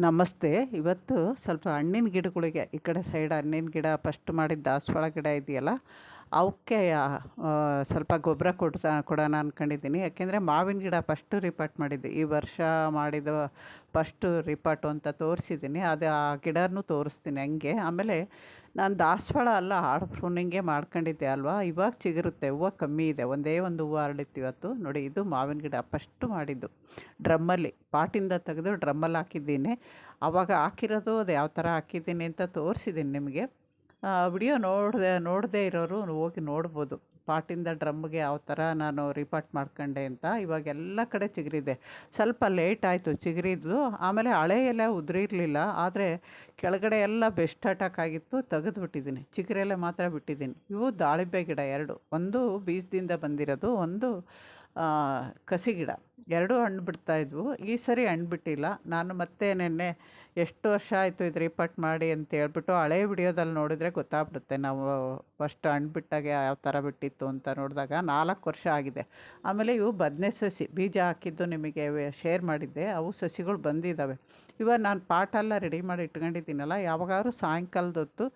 ನಮಸ್ತೆ. ಇವತ್ತು ಸ್ವಲ್ಪ ಹಣ್ಣಿನ ಗಿಡಗಳಿಗೆ ಈ ಕಡೆ ಸೈಡ್ ಹಣ್ಣಿನ ಗಿಡ ಫಸ್ಟ್ ಮಾಡಿದ ದಾಸವಾಳ ಗಿಡ ಇದೆಯಲ್ಲ, ಅವಕ್ಕೆ ಸ್ವಲ್ಪ ಗೊಬ್ಬರ ಕೊಡೋಣ ಅಂದ್ಕೊಂಡಿದ್ದೀನಿ. ಯಾಕೆಂದರೆ ಮಾವಿನ ಗಿಡ ಫಸ್ಟು ರಿಪಾರ್ಟ್ ಮಾಡಿದ್ದೆ. ಈ ವರ್ಷ ಮಾಡಿದ ಫಸ್ಟು ರಿಪಾರ್ಟು ಅಂತ ತೋರಿಸಿದ್ದೀನಿ. ಅದು ಆ ಗಿಡನೂ ತೋರಿಸ್ತೀನಿ ಹಂಗೆ. ಆಮೇಲೆ ನಾನು ದಾಸವಾಳ ಅಲ್ಲ ಹಾರ್ಡ್ ಪ್ರೂನಿಂಗೇ ಮಾಡ್ಕೊಂಡಿದ್ದೆ ಅಲ್ವಾ, ಇವಾಗ ಚಿಗುರುತ್ತೆ. ಹೂವು ಕಮ್ಮಿ ಇದೆ, ಒಂದೇ ಒಂದು ಹೂವು ಹರಡಿತ್ತು ಇವತ್ತು. ನೋಡಿ, ಇದು ಮಾವಿನ ಗಿಡ ಫಸ್ಟು ಮಾಡಿದ್ದು ಡ್ರಮ್ಮಲ್ಲಿ, ಪಾಟಿಂದ ತೆಗೆದು ಡ್ರಮ್ಮಲ್ಲಿ ಹಾಕಿದ್ದೀನಿ. ಆವಾಗ ಹಾಕಿರೋದು ಅದು ಯಾವ ಥರ ಹಾಕಿದ್ದೀನಿ ಅಂತ ತೋರಿಸಿದ್ದೀನಿ ನಿಮಗೆ. ವಿಡಿಯೋ ನೋಡದೇ ಇರೋರು ಹೋಗಿ ನೋಡ್ಬೋದು. ಪಾಟಿಂದ ಡ್ರಮ್ಗೆ ಯಾವ ಥರ ನಾನು ರಿಪಾರ್ಟ್ ಮಾಡ್ಕೊಂಡೆ ಅಂತ. ಇವಾಗ ಎಲ್ಲ ಕಡೆ ಚಿಗುರಿದೆ. ಸ್ವಲ್ಪ ಲೇಟ್ ಆಯಿತು ಚಿಗುರಿದ್ದು. ಆಮೇಲೆ ಹಳೆ ಎಲೆ ಉದುರಿರಲಿಲ್ಲ, ಆದರೆ ಕೆಳಗಡೆ ಎಲ್ಲ ಬೆಸ್ಟ್ ಅಟ್ಯಾಕ್ ಆಗಿತ್ತು, ತೆಗೆದುಬಿಟ್ಟಿದ್ದೀನಿ. ಚಿಗುರೆಲೆ ಮಾತ್ರ ಬಿಟ್ಟಿದ್ದೀನಿ. ಇವು ದಾಳಿಂಬೆ ಗಿಡ ಎರಡು, ಒಂದು ಬೀಜದಿಂದ ಬಂದಿರೋದು, ಒಂದು ಕಸಿ ಗಿಡ. ಎರಡೂ ಹಣ್ಣು ಬಿಡ್ತಾಯಿದ್ವು. ಈ ಸರಿ ಹಣ್ಣು ಬಿಟ್ಟಿಲ್ಲ. ನಾನು ಮತ್ತೆ ನೆನ್ನೆ ಎಷ್ಟು ವರ್ಷ ಆಯಿತು ಇದು ರಿಪೋರ್ಟ್ ಮಾಡಿ ಅಂತ ಹೇಳ್ಬಿಟ್ಟು ಹಳೆ ವಿಡಿಯೋದಲ್ಲಿ ನೋಡಿದರೆ ಗೊತ್ತಾಗ್ಬಿಡುತ್ತೆ. ನಾವು ಫಸ್ಟ್ ಹಣ್ಣು ಬಿಟ್ಟಾಗ ಯಾವ ಥರ ಬಿಟ್ಟಿತ್ತು ಅಂತ ನೋಡಿದಾಗ 4 ವರ್ಷ ಆಗಿದೆ. ಆಮೇಲೆ ಇವು ಬದನೆ ಸಸಿ ಬೀಜ ಹಾಕಿದ್ದು ನಿಮಗೆ ಶೇರ್ ಮಾಡಿದ್ದೆ, ಅವು ಸಸಿಗಳು ಬಂದಿದ್ದಾವೆ. ಇವಾಗ ನಾನು ಪಾಟೆಲ್ಲ ರೆಡಿ ಮಾಡಿ ಇಟ್ಕೊಂಡಿದ್ದೀನಲ್ಲ, ಯಾವಾಗಾದ್ರೂ ಸಾಯಂಕಾಲದ ಹೊತ್ತು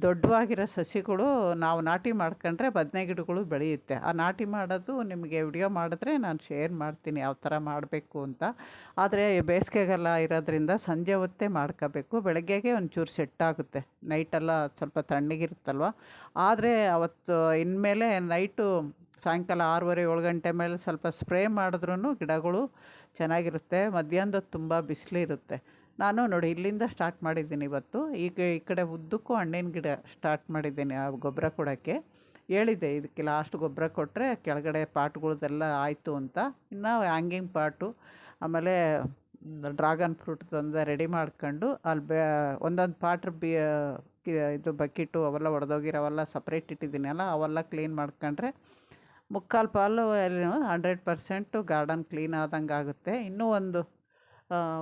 ದೊಡ್ಡವಾಗಿರೋ ಸಸಿಗಳು ನಾವು ನಾಟಿ ಮಾಡ್ಕೊಂಡ್ರೆ ಬದನೆ ಗಿಡಗಳು ಬೆಳೆಯುತ್ತೆ. ಆ ನಾಟಿ ಮಾಡೋದು ನಿಮಗೆ ವಿಡಿಯೋ ಮಾಡಿದ್ರೆ ನಾನು ಶೇರ್ ಮಾಡ್ತೀನಿ ಯಾವ ಥರ ಮಾಡಬೇಕು ಅಂತ. ಆದರೆ ಬೇಸಿಗೆಗಾಲ ಇರೋದ್ರಿಂದ ಸಂಜೆ ಹೊತ್ತೇ ಮಾಡ್ಕೋಬೇಕು. ಬೆಳಗ್ಗೆಗೆ ಒಂಚೂರು ಸೆಟ್ ಆಗುತ್ತೆ, ನೈಟೆಲ್ಲ ಸ್ವಲ್ಪ ತಣ್ಣಗಿರುತ್ತಲ್ವ. ಆದರೆ ಅವತ್ತು ಇನ್ಮೇಲೆ ನೈಟು ಸಾಯಂಕಾಲ 6:30 7 ಗಂಟೆ ಮೇಲೆ ಸ್ವಲ್ಪ ಸ್ಪ್ರೇ ಮಾಡಿದ್ರೂ ಗಿಡಗಳು ಚೆನ್ನಾಗಿರುತ್ತೆ. ಮಧ್ಯಾಹ್ನದೊತ್ತು ತುಂಬ ಬಿಸಿಲಿರುತ್ತೆ. ನಾನು ನೋಡಿ ಇಲ್ಲಿಂದ ಸ್ಟಾರ್ಟ್ ಮಾಡಿದ್ದೀನಿ ಇವತ್ತು. ಈಗ ಈ ಕಡೆ ಉದ್ದಕ್ಕೂ ಹಣ್ಣಿನ ಗಿಡ ಸ್ಟಾರ್ಟ್ ಮಾಡಿದ್ದೀನಿ ಆ ಗೊಬ್ಬರ ಕೊಡೋಕ್ಕೆ. ಹೇಳಿದ್ದೆ ಇದಕ್ಕೆ ಲಾಸ್ಟ್ ಗೊಬ್ಬರ ಕೊಟ್ಟರೆ ಕೆಳಗಡೆ ಪಾಟ್ಗಳದ್ದೆಲ್ಲ ಆಯಿತು ಅಂತ. ಇನ್ನು ಹ್ಯಾಂಗಿಂಗ್ ಪಾಟು, ಆಮೇಲೆ ಡ್ರ್ಯಾಗನ್ ಫ್ರೂಟ್ ತಂದು ರೆಡಿ ಮಾಡ್ಕೊಂಡು ಅಲ್ಲಿ ಒಂದೊಂದು ಪಾಟ್ರ್ ಇದು ಬಕೆಟು ಅವೆಲ್ಲ ಒಡೆದೋಗಿರೋವೆಲ್ಲ ಸಪ್ರೇಟ್ ಇಟ್ಟಿದ್ದೀನಲ್ಲ, ಅವೆಲ್ಲ ಕ್ಲೀನ್ ಮಾಡ್ಕೊಂಡ್ರೆ ಮುಕ್ಕಾಲು ಪಾಲು 100% ಗಾರ್ಡನ್ ಕ್ಲೀನ್ ಆದಂಗೆ ಆಗುತ್ತೆ. ಇನ್ನೂ ಒಂದು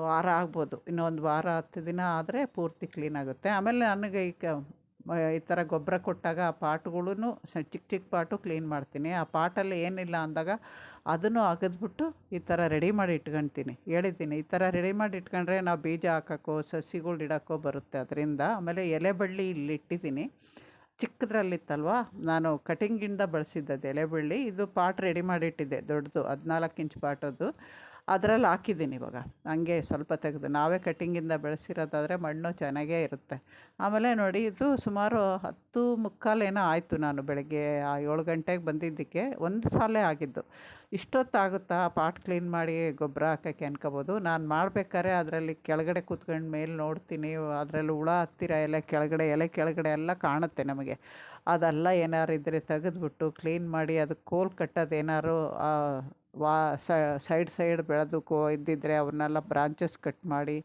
ವಾರ ಆಗ್ಬೋದು, ಇನ್ನೊಂದು ವಾರ 10 ದಿನ ಆದರೆ ಪೂರ್ತಿ ಕ್ಲೀನ್ ಆಗುತ್ತೆ. ಆಮೇಲೆ ನನಗೆ ಈ ಥರ ಗೊಬ್ಬರ ಕೊಟ್ಟಾಗ ಆ ಪಾಟ್ಗಳೂ ಚಿಕ್ಕ ಚಿಕ್ಕ ಪಾಟು ಕ್ಲೀನ್ ಮಾಡ್ತೀನಿ. ಆ ಪಾಟಲ್ಲಿ ಏನಿಲ್ಲ ಅಂದಾಗ ಅದನ್ನು ಅಗೆದ್ಬಿಟ್ಟು ಈ ಥರ ರೆಡಿ ಮಾಡಿ ಇಟ್ಕೊಳ್ತೀನಿ. ಹೇಳಿದ್ದೀನಿ, ಈ ಥರ ರೆಡಿ ಮಾಡಿ ಇಟ್ಕೊಂಡ್ರೆ ನಾವು ಬೀಜ ಹಾಕೋಕ್ಕೋ ಸಸಿಗಳು ಇಡೋಕ್ಕೋ ಬರುತ್ತೆ ಅದರಿಂದ. ಆಮೇಲೆ ಎಲೆ ಬಳ್ಳಿ ಇಲ್ಲಿ ಇಟ್ಟಿದ್ದೀನಿ, ಚಿಕ್ಕದ್ರಲ್ಲಿತ್ತಲ್ವ, ನಾನು ಕಟಿಂಗಿಂದ ಬಳಸಿದ್ದದ್ದು ಎಲೆ ಬಳ್ಳಿ. ಇದು ಪಾಟ್ ರೆಡಿ ಮಾಡಿಟ್ಟಿದ್ದೆ ದೊಡ್ಡದು, 14 ಇಂಚ್ ಪಾಟದ್ದು, ಅದರಲ್ಲಿ ಹಾಕಿದ್ದೀನಿ ಇವಾಗ. ಹಂಗೆ ಸ್ವಲ್ಪ ತೆಗೆದು ನಾವೇ ಕಟ್ಟಿಂಗಿಂದ ಬೆಳೆಸಿರೋದಾದರೆ ಮಣ್ಣು ಚೆನ್ನಾಗೇ ಇರುತ್ತೆ. ಆಮೇಲೆ ನೋಡಿ, ಇದು ಸುಮಾರು 10:45 ಏನೋ ಆಯಿತು. ನಾನು ಬೆಳಗ್ಗೆ 7 ಗಂಟೆಗೆ ಬಂದಿದ್ದಕ್ಕೆ ಒಂದು ಸಾಲೇ ಆಗಿದ್ದು. ಇಷ್ಟೊತ್ತಾಗುತ್ತಾ ಪಾಟ್ ಕ್ಲೀನ್ ಮಾಡಿ ಗೊಬ್ಬರ ಹಾಕೋಕ್ಕೆ ಅನ್ಕೋಬೋದು. ನಾನು ಮಾಡ್ಬೇಕಾದ್ರೆ ಅದರಲ್ಲಿ ಕೆಳಗಡೆ ಕೂತ್ಕೊಂಡು ಮೇಲೆ ನೋಡ್ತೀನಿ, ಅದರಲ್ಲಿ ಹುಳ ಹತ್ತಿರ ಎಲೆ ಕೆಳಗಡೆ ಎಲ್ಲ ಕಾಣುತ್ತೆ ನಮಗೆ. ಅದೆಲ್ಲ ಏನಾರು ಇದ್ದರೆ ತೆಗೆದ್ಬಿಟ್ಟು ಕ್ಲೀನ್ ಮಾಡಿ ಅದಕ್ಕೆ ಕೋಲ್ ಕಟ್ಟೋದು ಏನಾರು ಸೈಡ್ ಬೆಳೆದು ಇದ್ದಿದ್ದರೆ ಅವನ್ನೆಲ್ಲ ಬ್ರಾಂಚಸ್ ಕಟ್ ಮಾಡಿ,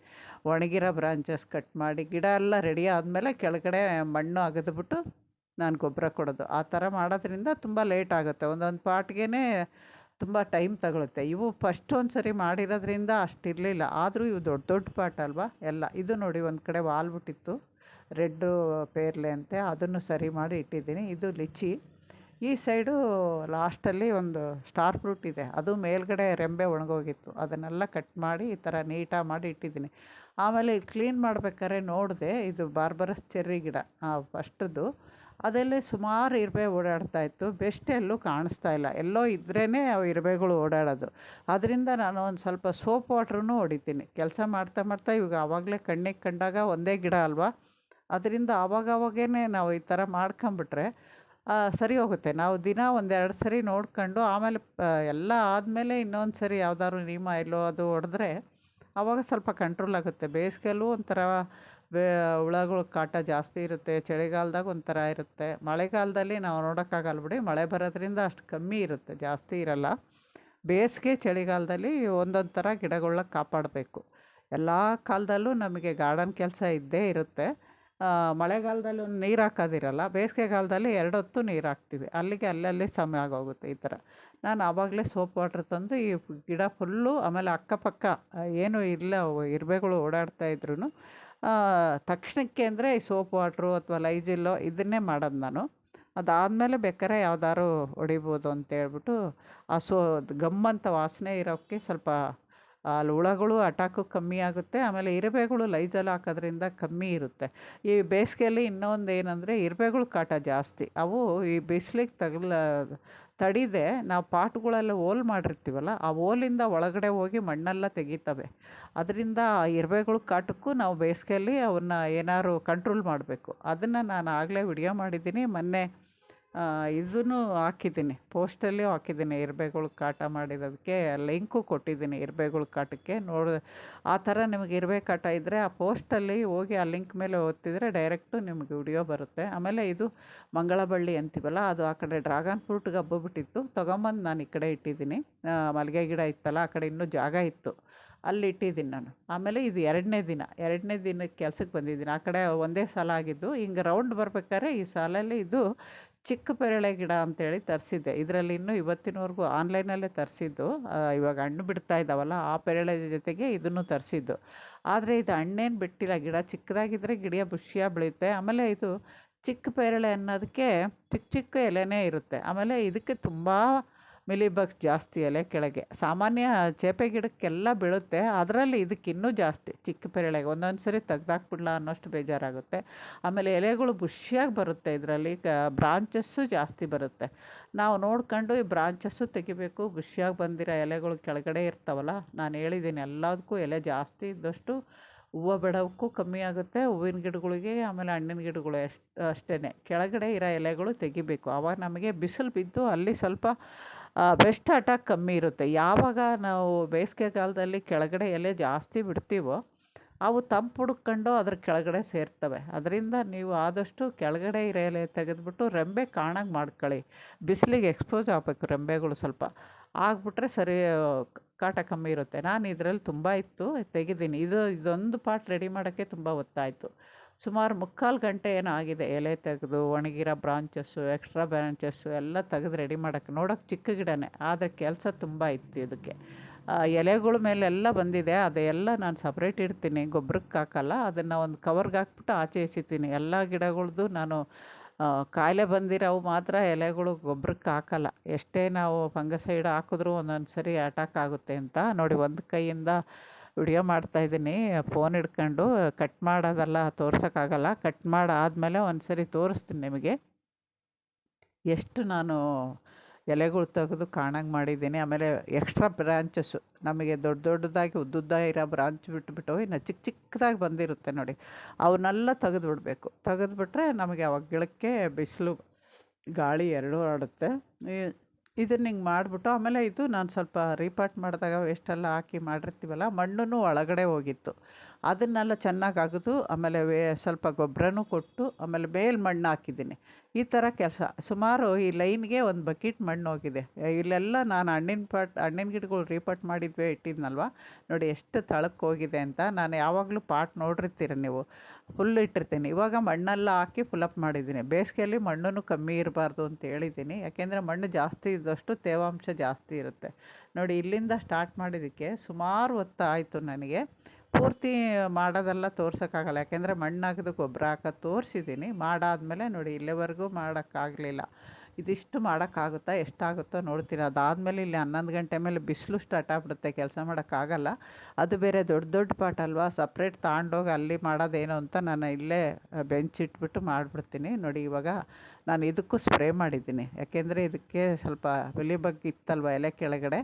ಒಣಗಿರೋ ಬ್ರಾಂಚಸ್ ಕಟ್ ಮಾಡಿ, ಗಿಡ ಎಲ್ಲ ರೆಡಿ ಆದಮೇಲೆ ಕೆಳಗಡೆ ಮಣ್ಣು ಅಗೆದ್ಬಿಟ್ಟು ನಾನು ಗೊಬ್ಬರ ಕೊಡೋದು. ಆ ಥರ ಮಾಡೋದ್ರಿಂದ ತುಂಬ ಲೇಟ್ ಆಗುತ್ತೆ. ಒಂದೊಂದು ಪಾಟ್ಗೆ ತುಂಬ ಟೈಮ್ ತಗೊಳುತ್ತೆ. ಇವು ಫಸ್ಟ್ ಒಂದು ಸರಿ ಮಾಡಿರೋದ್ರಿಂದ ಅಷ್ಟಿರಲಿಲ್ಲ, ಆದರೂ ಇವು ದೊಡ್ಡ ದೊಡ್ಡ ಪಾಟ್ ಅಲ್ವಾ ಎಲ್ಲ. ಇದು ನೋಡಿ ಒಂದು ಕಡೆ ವಾಲ್ಬಿಟ್ಟಿತ್ತು, ರೆಡ್ಡು ಪೇರ್ಲೆ ಅಂತೆ, ಅದನ್ನು ಸರಿ ಮಾಡಿ ಇಟ್ಟಿದ್ದೀನಿ. ಇದು ಲಿಚ್ಚಿ. ಈ ಸೈಡು ಲಾಸ್ಟಲ್ಲಿ ಒಂದು ಸ್ಟಾರ್ ಫ್ರೂಟ್ ಇದೆ, ಅದು ಮೇಲ್ಗಡೆ ರೆಂಬೆ ಒಣಗೋಗಿತ್ತು, ಅದನ್ನೆಲ್ಲ ಕಟ್ ಮಾಡಿ ಈ ಥರ ನೀಟಾಗಿ ಮಾಡಿ ಇಟ್ಟಿದ್ದೀನಿ. ಆಮೇಲೆ ಕ್ಲೀನ್ ಮಾಡ್ಬೇಕಾದ್ರೆ ನೋಡಿದೆ, ಇದು ಬಾರ್ಬರಸ್ ಚೆರ್ರಿ ಗಿಡ ಫಸ್ಟದ್ದು, ಅದರಲ್ಲಿ ಸುಮಾರು ಇರುವೆ ಓಡಾಡ್ತಾಯಿತ್ತು. ಬೆಸ್ಟ್ ಎಲ್ಲೂ ಕಾಣಿಸ್ತಾ ಇಲ್ಲ, ಎಲ್ಲೋ ಇದ್ರೇ ಅವು ಇರುವೆಗಳು ಓಡಾಡೋದು. ಅದರಿಂದ ನಾನು ಒಂದು ಸ್ವಲ್ಪ ಸೋಪ್ ವಾಟ್ರೂ ಹೊಡಿತೀನಿ ಕೆಲಸ ಮಾಡ್ತಾ ಮಾಡ್ತಾ. ಇವಾಗ ಆವಾಗಲೇ ಕಣ್ಣಿಗೆ ಕಂಡಾಗ ಒಂದೇ ಗಿಡ ಅಲ್ವಾ, ಅದರಿಂದ ಆವಾಗವಾಗೇ ನಾವು ಈ ಥರ ಮಾಡ್ಕೊಂಬಿಟ್ರೆ ಸರಿ ಹೋಗುತ್ತೆ. ನಾವು ದಿನ 1-2 ಸರಿ ನೋಡ್ಕೊಂಡು ಆಮೇಲೆ ಎಲ್ಲ ಆದಮೇಲೆ ಇನ್ನೊಂದು ಸರಿ ಯಾವ್ದಾದ್ರು ನೀಮ್ ಆಯಿಲೋ ಅದು ಹೊಡೆದ್ರೆ ಆವಾಗ ಸ್ವಲ್ಪ ಕಂಟ್ರೋಲ್ ಆಗುತ್ತೆ. ಬೇಸಿಗೆಯಲ್ಲೂ ಒಂಥರ ಹುಳಗಳ ಕಾಟ ಜಾಸ್ತಿ ಇರುತ್ತೆ, ಚಳಿಗಾಲದಾಗ ಒಂಥರ ಇರುತ್ತೆ. ಮಳೆಗಾಲದಲ್ಲಿ ನಾವು ನೋಡೋಕ್ಕಾಗಲ್ಲ ಬಿಡಿ, ಮಳೆ ಬರೋದ್ರಿಂದ ಅಷ್ಟು ಕಮ್ಮಿ ಇರುತ್ತೆ, ಜಾಸ್ತಿ ಇರಲ್ಲ. ಬೇಸಿಗೆ ಚಳಿಗಾಲದಲ್ಲಿ ಒಂದೊಂದು ಥರ ಗಿಡಗಳನ್ನ ಕಾಪಾಡಬೇಕು. ಎಲ್ಲ ಕಾಲದಲ್ಲೂ ನಮಗೆ ಗಾರ್ಡನ್ ಕೆಲಸ ಇದ್ದೇ ಇರುತ್ತೆ. ಮಳೆಗಾಲದಲ್ಲಿ ಒಂದು ನೀರು ಹಾಕೋದಿರಲ್ಲ, ಬೇಸಿಗೆಗಾಲದಲ್ಲಿ 2 ಹೊತ್ತು ನೀರು ಹಾಕ್ತೀವಿ, ಅಲ್ಲಿಗೆ ಅಲ್ಲಲ್ಲಿ ಸಮಯ ಆಗೋಗುತ್ತೆ. ಈ ಥರ ನಾನು ಆವಾಗಲೇ ಸೋಪ್ ವಾಟ್ರ್ ತಂದು ಈ ಗಿಡ ಫುಲ್ಲು, ಆಮೇಲೆ ಅಕ್ಕಪಕ್ಕ ಏನೂ ಇಲ್ಲ ಇರುವೆಗಳು ಓಡಾಡ್ತಾ ಇದ್ರೂ ತಕ್ಷಣಕ್ಕೆ ಅಂದರೆ ಈ ಸೋಪ್ ವಾಟ್ರು ಅಥವಾ ಲೈಜಿಲ್ಲೋ ಇದನ್ನೇ ಮಾಡೋದು ನಾನು. ಅದಾದಮೇಲೆ ಬೇಕಾದ್ರೆ ಯಾವ್ದಾದ್ರು ಹೊಡಿಬೋದು ಅಂತೇಳ್ಬಿಟ್ಟು ಆ ಗಮ್ಮಂತ ವಾಸನೆ ಇರೋಕ್ಕೆ ಸ್ವಲ್ಪ ಅಲ್ಲಿ ಹುಳಗಳು ಅಟ್ಯಾಕು ಕಮ್ಮಿ ಆಗುತ್ತೆ. ಆಮೇಲೆ ಇರುವೆಗಳು ಲೈಜಾಲ್ ಹಾಕೋದ್ರಿಂದ ಕಮ್ಮಿ ಇರುತ್ತೆ. ಈ ಬೇಸಿಗೆಯಲ್ಲಿ ಇನ್ನೊಂದು ಏನಂದರೆ ಇರುವೆಗಳ ಕಾಟ ಜಾಸ್ತಿ. ಅವು ಈ ಬಿಸಿಲಿಗೆ ತಡಿದೆ ನಾವು ಪಾಟ್ಗಳೆಲ್ಲ ಹೋಲ್ ಮಾಡಿರ್ತೀವಲ್ಲ, ಆ ಹೋಲಿಂದ ಒಳಗಡೆ ಹೋಗಿ ಮಣ್ಣೆಲ್ಲ ತೆಗಿತವೆ. ಅದರಿಂದ ಆ ಇರುವೆಗಳ ಕಾಟಕ್ಕೂ ನಾವು ಬೇಸಿಗೆಯಲ್ಲಿ ಅವನ್ನ ಏನಾದ್ರು ಕಂಟ್ರೋಲ್ ಮಾಡಬೇಕು. ಅದನ್ನು ನಾನು ಆಗಲೇ ವಿಡಿಯೋ ಮಾಡಿದ್ದೀನಿ. ಮೊನ್ನೆ ಇದನ್ನು ಹಾಕಿದ್ದೀನಿ, ಪೋಸ್ಟಲ್ಲಿಯೂ ಹಾಕಿದ್ದೀನಿ. ಇರುವೆಗಳು ಕಾಟ ಮಾಡಿರೋದಕ್ಕೆ ಲಿಂಕು ಕೊಟ್ಟಿದ್ದೀನಿ. ಇರುವೆಗಳ ಕಾಟಕ್ಕೆ ಆ ಥರ ನಿಮಗೆ ಇರುವೆ ಕಾಟ ಇದ್ದರೆ ಆ ಪೋಸ್ಟಲ್ಲಿ ಹೋಗಿ ಆ ಲಿಂಕ್ ಮೇಲೆ ಒತ್ತಿದರೆ ಡೈರೆಕ್ಟು ನಿಮಗೆ ವಿಡಿಯೋ ಬರುತ್ತೆ. ಆಮೇಲೆ ಇದು ಮಂಗಳ ಬಳ್ಳಿ ಅಂತೀವಲ್ಲ, ಅದು ಆ ಕಡೆ ಡ್ರ್ಯಾಗನ್ ಫ್ರೂಟ್ಗೆ ಹಬ್ಬಬಿಟ್ಟಿತ್ತು, ತೊಗೊಂಬಂದು ನಾನು ಈ ಕಡೆ ಇಟ್ಟಿದ್ದೀನಿ. ಮಲ್ಲಿಗೆ ಗಿಡ ಇತ್ತಲ್ಲ, ಆ ಕಡೆ ಇನ್ನೂ ಜಾಗ ಇತ್ತು, ಅಲ್ಲಿ ಇಟ್ಟಿದ್ದೀನಿ ನಾನು. ಆಮೇಲೆ ಇದು ಎರಡನೇ ದಿನಕ್ಕೆ ಕೆಲ್ಸಕ್ಕೆ ಬಂದಿದ್ದೀನಿ. ಆ ಕಡೆ ಒಂದೇ ಸಾಲ ಆಗಿದ್ದು, ಹಿಂಗೆ ರೌಂಡ್ ಬರ್ಬೇಕಾದ್ರೆ ಈ ಸಾಲಲ್ಲಿ ಇದು ಚಿಕ್ಕ ಪೇರಳೆ ಗಿಡ ಅಂತೇಳಿ ತರಿಸಿದ್ದೆ. ಇದರಲ್ಲಿ ಇನ್ನೂ ಇವತ್ತಿನವರೆಗೂ ಆನ್ಲೈನಲ್ಲೇ ತರಿಸಿದ್ದು. ಇವಾಗ ಹಣ್ಣು ಬಿಡ್ತಾ ಇದ್ದಾವಲ್ಲ, ಆ ಪೇರಳೆ ಜೊತೆಗೆ ಇದನ್ನು ತರಿಸಿದ್ದು. ಆದರೆ ಇದು ಹಣ್ಣೇನು ಬಿಟ್ಟಿಲ್ಲ, ಗಿಡ ಚಿಕ್ಕದಾಗಿದ್ದರೆ ಗಿಡ ಬುಷಿಯಾಗಿ ಬೆಳೆಯುತ್ತೆ. ಆಮೇಲೆ ಇದು ಚಿಕ್ಕ ಪೇರಳೆ ಅನ್ನೋದಕ್ಕೆ ಚಿಕ್ಕ ಚಿಕ್ಕ ಎಲೆನೇ ಇರುತ್ತೆ. ಆಮೇಲೆ ಇದಕ್ಕೆ ತುಂಬ ಮಿಲಿಬಗ್ಸ್ ಜಾಸ್ತಿ ಎಲೆ ಕೆಳಗೆ. ಸಾಮಾನ್ಯ ಚೇಪೆ ಗಿಡಕ್ಕೆಲ್ಲ ಬೀಳುತ್ತೆ, ಅದರಲ್ಲಿ ಇದಕ್ಕೆ ಇನ್ನೂ ಜಾಸ್ತಿ. ಚಿಕ್ಕ ಪೇರಳೆಗೆ ಒಂದೊಂದು ಸರಿ ತೆಗ್ದಾಕ್ಬಿಡ್ಲ ಅನ್ನೋಷ್ಟು ಬೇಜಾರಾಗುತ್ತೆ. ಆಮೇಲೆ ಎಲೆಗಳು ಬುಷಿಯಾಗಿ ಬರುತ್ತೆ, ಇದರಲ್ಲಿ ಬ್ರಾಂಚಸ್ಸು ಜಾಸ್ತಿ ಬರುತ್ತೆ. ನಾವು ನೋಡ್ಕೊಂಡು ಈ ಬ್ರಾಂಚಸ್ಸು ತೆಗಿಬೇಕು. ಬುಷಿಯಾಗಿ ಬಂದಿರೋ ಎಲೆಗಳು ಕೆಳಗಡೆ ಇರ್ತಾವಲ್ಲ, ನಾನು ಹೇಳಿದ್ದೀನಿ ಎಲ್ಲದಕ್ಕೂ ಎಲೆ ಜಾಸ್ತಿ ಇದ್ದಷ್ಟು ಹೂವು ಬಿಡೋಕ್ಕೂ ಕಮ್ಮಿ ಆಗುತ್ತೆ. ಹೂವಿನ ಗಿಡಗಳಿಗೆ ಆಮೇಲೆ ಹಣ್ಣಿನ ಗಿಡಗಳು ಅಷ್ಟೇ ಕೆಳಗಡೆ ಇರೋ ಎಲೆಗಳು ತೆಗಿಬೇಕು. ಆವಾಗ ನಮಗೆ ಬಿಸಿಲು ಬಿದ್ದು ಅಲ್ಲಿ ಸ್ವಲ್ಪ ಬೆಸ್ಟ್ ಅಟ್ಯಾಕ್ ಕಮ್ಮಿ ಇರುತ್ತೆ. ಯಾವಾಗ ನಾವು ಬೇಸಿಗೆಗಾಲದಲ್ಲಿ ಕೆಳಗಡೆ ಎಲೆ ಜಾಸ್ತಿ ಬಿಡ್ತೀವೋ ಅವು ತಂಪು ಹುಡುಕೊಂಡು ಅದ್ರ ಕೆಳಗಡೆ ಸೇರ್ತವೆ. ಅದರಿಂದ ನೀವು ಆದಷ್ಟು ಕೆಳಗಡೆ ಇರೋ ಎಲೆ ತೆಗೆದುಬಿಟ್ಟು ರೆಂಬೆ ಕಾಣಂಗೆ ಮಾಡ್ಕೊಳ್ಳಿ. ಬಿಸಿಲಿಗೆ ಎಕ್ಸ್ಪೋಸ್ ಆಗಬೇಕು ರೆಂಬೆಗಳು ಸ್ವಲ್ಪ, ಆಗಿಬಿಟ್ರೆ ಸರಿ ಕಾಟ ಕಮ್ಮಿ ಇರುತ್ತೆ. ನಾನು ಇದರಲ್ಲಿ ತುಂಬ ಇತ್ತು, ತೆಗೆದೀನಿ. ಇದೊಂದು ಪಾಟ್ ರೆಡಿ ಮಾಡೋಕ್ಕೆ ತುಂಬ ಹೊತ್ತಾಯಿತು. ಸುಮಾರು 3/4 ಗಂಟೆ ಏನೋ ಆಗಿದೆ. ಎಲೆ ತೆಗೆದು ಒಣಗಿರೋ ಬ್ರಾಂಚಸ್ಸು, ಎಕ್ಸ್ಟ್ರಾ ಬ್ರಾಂಚಸ್ಸು ಎಲ್ಲ ತೆಗೆದು ರೆಡಿ ಮಾಡೋಕ್ಕೆ. ನೋಡೋಕ್ಕೆ ಚಿಕ್ಕ ಗಿಡನೇ, ಆದರೆ ಕೆಲಸ ತುಂಬ ಇತ್ತು ಇದಕ್ಕೆ. ಎಲೆಗಳ ಮೇಲೆಲ್ಲ ಬಂದಿದೆ, ಅದೆಲ್ಲ ನಾನು ಸಪ್ರೇಟ್ ಇಡ್ತೀನಿ, ಗೊಬ್ಬರಕ್ಕೆ ಹಾಕಲ್ಲ. ಅದನ್ನು ಒಂದು ಕವರ್ಗೆ ಹಾಕ್ಬಿಟ್ಟು ಆಚೆ ಎಸಿತೀನಿ. ಎಲ್ಲ ಗಿಡಗಳ್ದು ನಾನು ಕಾಯಿಲೆ ಬಂದಿರೋವು ಮಾತ್ರ ಎಲೆಗಳು ಗೊಬ್ಬರಕ್ಕೆ ಹಾಕಲ್ಲ. ಎಷ್ಟೇ ನಾವು ಫಂಗಸೈಡ್ ಹಾಕಿದ್ರೂ ಒಂದೊಂದು ಸರಿ ಅಟ್ಯಾಕ್ ಆಗುತ್ತೆ ಅಂತ. ನೋಡಿ, ಒಂದು ಕೈಯಿಂದ ವಿಡಿಯೋ ಮಾಡ್ತಾಯಿದ್ದೀನಿ ಫೋನ್ ಹಿಡ್ಕೊಂಡು. ಕಟ್ ಮಾಡೋದೆಲ್ಲ ತೋರ್ಸೋಕ್ಕಾಗಲ್ಲ. ಕಟ್ ಮಾಡಾದಮೇಲೆ ಒಂದು ಸರಿ ತೋರಿಸ್ತೀನಿ ನಿಮಗೆ ಎಷ್ಟು ನಾನು ಎಲೆಗಳು ತೆಗೆದು ಕಾಣಂಗೆ ಮಾಡಿದ್ದೀನಿ. ಆಮೇಲೆ ಎಕ್ಸ್ಟ್ರಾ ಬ್ರಾಂಚಸ್ಸು ನಮಗೆ ದೊಡ್ಡದಾಗಿ ಉದ್ದುದ್ದ ಇರೋ ಬ್ರಾಂಚ್ ಬಿಟ್ಬಿಟ್ಟು ಇನ್ನು ಚಿಕ್ಕ ಚಿಕ್ಕದಾಗಿ ಬಂದಿರುತ್ತೆ ನೋಡಿ, ಅವನ್ನೆಲ್ಲ ತೆಗೆದುಬಿಡ್ಬೇಕು. ತೆಗೆದುಬಿಟ್ರೆ ನಮಗೆ ಅವಾಗ ಗಿಡಕ್ಕೆ ಬಿಸಿಲು ಗಾಳಿ ಎರಡೂ ಆಡುತ್ತೆ. ಇದನ್ನು ಹಿಂಗೆ ಮಾಡಿಬಿಟ್ಟು ಆಮೇಲೆ ಇದು ನಾನು ಸ್ವಲ್ಪ ರೀಪಾಟ್ ಮಾಡಿದಾಗ ವೇಸ್ಟೆಲ್ಲ ಹಾಕಿ ಮಾಡಿರ್ತೀವಲ್ಲ, ಮಣ್ಣು ಒಳಗಡೆ ಹೋಗಿತ್ತು. ಅದನ್ನೆಲ್ಲ ಚೆನ್ನಾಗಿ ಅಗೆದು ಆಮೇಲೆ ಸ್ವಲ್ಪ ಗೊಬ್ಬರನೂ ಕೊಟ್ಟು ಆಮೇಲೆ ಮೇಲೆ ಮಣ್ಣು ಹಾಕಿದ್ದೀನಿ. ಈ ಥರ ಕೆಲಸ ಸುಮಾರು ಈ ಲೈನ್ಗೆ ಒಂದು ಬಕೆಟ್ ಮಣ್ಣು ಹೋಗಿದೆ. ಇಲ್ಲೆಲ್ಲ ನಾನು ಹಣ್ಣಿನ ಗಿಡಗಳು ರೀಪಾಟ್ ಮಾಡಿದ್ವಿ ಇಟ್ಟಿದ್ನಲ್ವ, ನೋಡಿ ಎಷ್ಟು ತಳಕ್ಕೆ ಹೋಗಿದೆ ಅಂತ. ನಾನು ಯಾವಾಗಲೂ ಪಾಟ್ ನೋಡಿರ್ತೀರ ನೀವು, ಫುಲ್ ಇಟ್ಟಿರ್ತೀನಿ. ಇವಾಗ ಮಣ್ಣೆಲ್ಲ ಹಾಕಿ ಫುಲ್ಲಪ್ ಮಾಡಿದ್ದೀನಿ. ಬೇಸಿಗೆಯಲ್ಲಿ ಮಣ್ಣು ಕಮ್ಮಿ ಇರಬಾರ್ದು ಅಂತ ಹೇಳಿದ್ದೀನಿ, ಯಾಕೆಂದರೆ ಮಣ್ಣು ಜಾಸ್ತಿ ಇದ್ದಷ್ಟು ತೇವಾಂಶ ಜಾಸ್ತಿ ಇರುತ್ತೆ. ನೋಡಿ, ಇಲ್ಲಿಂದ ಸ್ಟಾರ್ಟ್ ಮಾಡಿದ್ದಕ್ಕೆ ಸುಮಾರು ಹೊತ್ತು ಆಯಿತು ನನಗೆ. ಪೂರ್ತಿ ಮಾಡೋದೆಲ್ಲ ತೋರ್ಸೋಕ್ಕಾಗಲ್ಲ, ಯಾಕೆಂದರೆ ಮಣ್ಣಾಗದು ಗೊಬ್ಬರ ಹಾಕೋದು ತೋರಿಸಿದ್ದೀನಿ. ಮಾಡಾದಮೇಲೆ ನೋಡಿ ಇಲ್ಲಿವರೆಗೂ ಮಾಡೋಕ್ಕಾಗಲಿಲ್ಲ. ಇದಿಷ್ಟು ಮಾಡೋಕ್ಕಾಗುತ್ತಾ, ಎಷ್ಟಾಗುತ್ತೋ ನೋಡ್ತೀನಿ. ಅದಾದಮೇಲೆ ಇಲ್ಲಿ 11 ಗಂಟೆ ಮೇಲೆ ಬಿಸಿಲು ಸ್ಟಾರ್ಟ್ ಆಗಿಬಿಡುತ್ತೆ, ಕೆಲಸ ಮಾಡೋಕ್ಕಾಗಲ್ಲ. ಅದು ಬೇರೆ ದೊಡ್ಡ ಪಾಟ್ ಅಲ್ವಾ, ಸಪ್ರೇಟ್ ತಗೊಂಡೋಗಿ ಅಲ್ಲಿ ಮಾಡೋದೇನು ಅಂತ ನಾನು ಇಲ್ಲೇ ಬೆಂಚ್ ಇಟ್ಬಿಟ್ಟು ಮಾಡಿಬಿಡ್ತೀನಿ. ನೋಡಿ, ಇವಾಗ ನಾನು ಇದಕ್ಕೂ ಸ್ಪ್ರೇ ಮಾಡಿದ್ದೀನಿ, ಯಾಕೆಂದರೆ ಇದಕ್ಕೆ ಸ್ವಲ್ಪ ಬಿಲಿಬಗ್ ಇತ್ತಲ್ವ ಎಲೆ ಕೆಳಗಡೆ.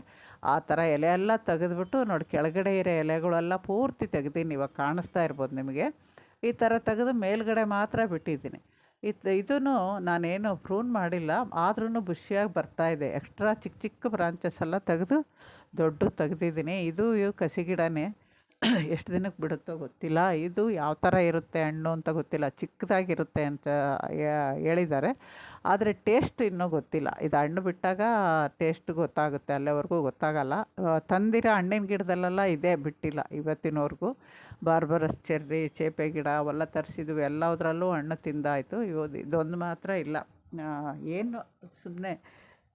ಆ ಥರ ಎಲೆ ಎಲ್ಲ ತೆಗೆದುಬಿಟ್ಟು ನೋಡಿ, ಕೆಳಗಡೆ ಇರೋ ಎಲೆಗಳೆಲ್ಲ ಪೂರ್ತಿ ತೆಗೆದೀನಿ. ಇವಾಗ ಕಾಣಿಸ್ತಾ ಇರ್ಬೋದು ನಿಮಗೆ. ಈ ಥರ ತೆಗೆದು ಮೇಲ್ಗಡೆ ಮಾತ್ರ ಬಿಟ್ಟಿದ್ದೀನಿ. ಇದೂ ನಾನೇನು ಪ್ರೂನ್ ಮಾಡಿಲ್ಲ, ಆದ್ರೂ ಬುಷಿಯಾಗಿ ಬರ್ತಾಯಿದೆ. ಎಕ್ಸ್ಟ್ರಾ ಚಿಕ್ಕ ಚಿಕ್ಕ ಬ್ರಾಂಚಸ್ ಎಲ್ಲ ತೆಗೆದು ದೊಡ್ಡ ತೆಗೆದಿದ್ದೀನಿ. ಇದು ಕಸಿ ಗಿಡನೇ, ಎಷ್ಟು ದಿನಕ್ಕೆ ಬಿಡುತ್ತೋ ಗೊತ್ತಿಲ್ಲ. ಇದು ಯಾವ ಥರ ಇರುತ್ತೆ ಹಣ್ಣು ಅಂತ ಗೊತ್ತಿಲ್ಲ, ಚಿಕ್ಕದಾಗಿರುತ್ತೆ ಅಂತ ಹೇಳಿದ್ದಾರೆ. ಆದರೆ ಟೇಸ್ಟ್ ಇನ್ನೂ ಗೊತ್ತಿಲ್ಲ. ಇದು ಹಣ್ಣು ಬಿಟ್ಟಾಗ ಟೇಸ್ಟ್ ಗೊತ್ತಾಗುತ್ತೆ, ಅಲ್ಲಿವರೆಗೂ ಗೊತ್ತಾಗಲ್ಲ. ತಂದಿರೋ ಹಣ್ಣಿನ ಗಿಡದಲ್ಲೆಲ್ಲ ಇದೇ ಬಿಟ್ಟಿಲ್ಲ ಇವತ್ತಿನವರೆಗೂ. ಬಾರ್ಬರಸ್ ಚೆರ್ರಿ, ಚೇಪೆ ಗಿಡ ಅವೆಲ್ಲ ತರಿಸಿದ್ವಿ, ಎಲ್ಲದರಲ್ಲೂ ಹಣ್ಣು ತಿಂದಾಯಿತು. ಇದೊಂದು ಮಾತ್ರ ಇಲ್ಲ. ಏನು ಸುಮ್ಮನೆ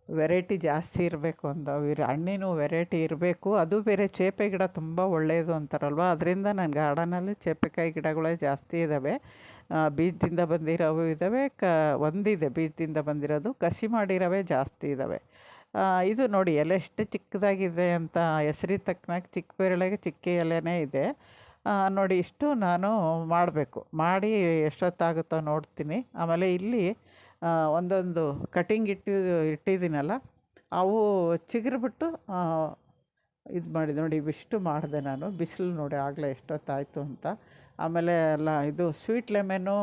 ವೆರೈಟಿ ಜಾಸ್ತಿ ಇರಬೇಕು ಅಂತ, ಹಣ್ಣಿನ ವೆರೈಟಿ ಇರಬೇಕು. ಅದು ಬೇರೆ ಚೇಪೆ ಗಿಡ ತುಂಬ ಒಳ್ಳೆಯದು ಅಂತಾರಲ್ವ, ಅದರಿಂದ ನನ್ನ ಗಾರ್ಡನಲ್ಲಿ ಚೇಪೆಕಾಯಿ ಗಿಡಗಳೇ ಜಾಸ್ತಿ ಇದ್ದಾವೆ. ಬೀಜದಿಂದ ಬಂದಿರೋವು ಇದ್ದಾವೆ, ಒಂದಿದೆ ಬೀಜದಿಂದ ಬಂದಿರೋದು, ಕಸಿ ಮಾಡಿರೋವೇ ಜಾಸ್ತಿ ಇದ್ದಾವೆ. ಇದು ನೋಡಿ ಎಲೆ ಎಷ್ಟು ಚಿಕ್ಕದಾಗಿದೆ ಅಂತ, ಹೆಸರಿಗೆ ತಕ್ಕನಾಗಿ ಚಿಕ್ಕ ಪೇರಳೆಗೆ ಚಿಕ್ಕ ಎಲೆನೇ ಇದೆ. ನೋಡಿ ಇಷ್ಟು ನಾನು ಮಾಡಬೇಕು. ಮಾಡಿ ಎಷ್ಟೊತ್ತಾಗುತ್ತೋ ನೋಡ್ತೀನಿ. ಆಮೇಲೆ ಇಲ್ಲಿ ಒಂದೊಂದು ಕಟಿಂಗ್ ಇಟ್ಟಿದ್ದೀನಲ್ಲ, ಅವು ಚಿಗುರ್ಬಿಟ್ಟು ಇದು ಮಾಡಿದೆ ನೋಡಿ. ಇವಿಷ್ಟು ಮಾಡಿದೆ ನಾನು. ಬಿಸಿಲು ನೋಡಿ ಆಗಲೇ ಎಷ್ಟೊತ್ತಾಯಿತು ಅಂತ. ಆಮೇಲೆ ಎಲ್ಲ ಇದು ಸ್ವೀಟ್ ಲೆಮನ್ನು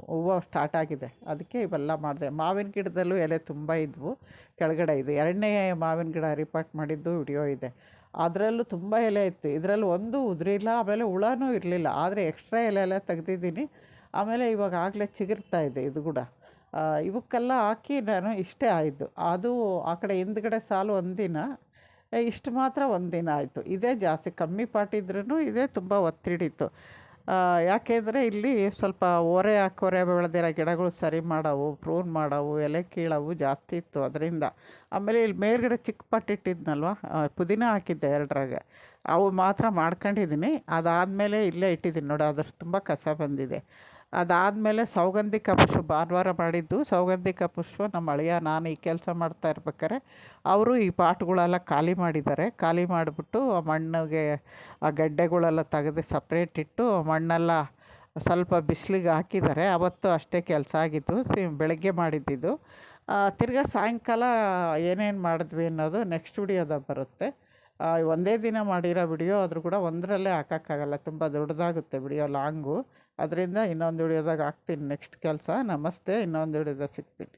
ಹೂವು ಸ್ಟಾರ್ಟ್ ಆಗಿದೆ, ಅದಕ್ಕೆ ಇವೆಲ್ಲ ಮಾಡಿದೆ. ಮಾವಿನ ಗಿಡದಲ್ಲೂ ಎಲೆ ತುಂಬ ಇದ್ವು ಕೆಳಗಡೆ. ಇದು ಎರಡನೇ ಮಾವಿನ ಗಿಡ ರಿಪಾರ್ಟ್ ಮಾಡಿದ್ದು ವಿಡಿಯೋ ಇದೆ. ಅದರಲ್ಲೂ ತುಂಬ ಎಲೆ ಇತ್ತು. ಇದರಲ್ಲಿ ಒಂದು ಉದುರಿಲ್ಲ, ಆಮೇಲೆ ಹುಳನೂ ಇರಲಿಲ್ಲ. ಆದರೆ ಎಕ್ಸ್ಟ್ರಾ ಎಲೆ ಎಲ್ಲ ತೆಗ್ದಿದ್ದೀನಿ. ಆಮೇಲೆ ಇವಾಗ ಆಗಲೇ ಚಿಗುರ್ತಾ ಇದೆ ಇದು ಕೂಡ. ಇವಕ್ಕೆಲ್ಲ ಹಾಕಿ ನಾನು ಇಷ್ಟೇ ಆಯಿತು. ಅದು ಆ ಕಡೆ ಹಿಂದ್ಗಡೆ ಸಾಲು ಒಂದಿನ, ಇಷ್ಟು ಮಾತ್ರ ಒಂದಿನ ಆಯಿತು. ಇದೇ ಜಾಸ್ತಿ, ಕಮ್ಮಿ ಪಾಟಿದ್ರೂ ಇದೇ ತುಂಬ ಒತ್ತಿಡಿತ್ತು. ಯಾಕೆಂದರೆ ಇಲ್ಲಿ ಸ್ವಲ್ಪ ಓರೆ ಬೆಳೆದಿರೋ ಗಿಡಗಳು ಸರಿ ಮಾಡೋವು, ಪ್ರೂನ್ ಮಾಡೋವು, ಎಲೆ ಕೀಳೋವು ಜಾಸ್ತಿ ಇತ್ತು ಅದರಿಂದ. ಆಮೇಲೆ ಇಲ್ಲಿ ಮೇಲ್ಗಡೆ ಚಿಕ್ಕ ಪಟ್ಟಿಟ್ಟಿದ್ನಲ್ವ, ಪುದೀನ ಹಾಕಿದ್ದೆ ಎರಡರಾಗೆ, ಅವು ಮಾತ್ರ ಮಾಡ್ಕೊಂಡಿದ್ದೀನಿ. ಅದಾದಮೇಲೆ ಇಲ್ಲೇ ಇಟ್ಟಿದ್ದೀನಿ ನೋಡಿ, ಅದ್ರ ತುಂಬ ಕಸ ಬಂದಿದೆ. ಅದಾದಮೇಲೆ ಸೌಗಂಧಿಕ ಪುಷ್ಪ ಭಾನುವಾರ ಮಾಡಿದ್ದು. ಸೌಗಂಧಿಕ ಪುಷ್ಪ ನಮ್ಮ ಅಳಿಯ ನಾನು ಈ ಕೆಲಸ ಮಾಡ್ತಾ ಇರ್ಬೇಕಾರೆ ಅವರು ಈ ಪಾಟ್ಗಳೆಲ್ಲ ಖಾಲಿ ಮಾಡಿದ್ದಾರೆ. ಖಾಲಿ ಮಾಡಿಬಿಟ್ಟು ಆ ಮಣ್ಣಿಗೆ ಆ ಗಡ್ಡೆಗಳೆಲ್ಲ ತೆಗೆದು ಸಪ್ರೇಟ್ ಇಟ್ಟು ಮಣ್ಣೆಲ್ಲ ಸ್ವಲ್ಪ ಬಿಸಿಲಿಗೆ ಹಾಕಿದ್ದಾರೆ. ಅವತ್ತು ಅಷ್ಟೇ ಕೆಲಸ ಆಗಿದ್ದು, ಬೆಳಗ್ಗೆ ಮಾಡಿದ್ದಿದ್ದು. ತಿರ್ಗಾ ಸಾಯಂಕಾಲ ಏನೇನು ಮಾಡಿದ್ವಿ ಅನ್ನೋದು ನೆಕ್ಸ್ಟ್ ವಿಡಿಯೋದಾಗ ಬರುತ್ತೆ. ಒಂದೇ ದಿನ ಮಾಡಿರೋ ವಿಡಿಯೋ ಆದರೂ ಕೂಡ ಒಂದರಲ್ಲೇ ಹಾಕೋಕ್ಕಾಗಲ್ಲ, ತುಂಬ ದೊಡ್ಡದಾಗುತ್ತೆ ವಿಡಿಯೋ ಲಾಂಗು. ಅದರಿಂದ ಇನ್ನೊಂದು ವಿಡಿಯೋದಾಗ ಹಾಕ್ತೀನಿ ನೆಕ್ಸ್ಟ್ ಕೆಲಸ. ನಮಸ್ತೆ, ಇನ್ನೊಂದು ವಿಡಿಯೋದಾಗ ಸಿಗ್ತೀನಿ.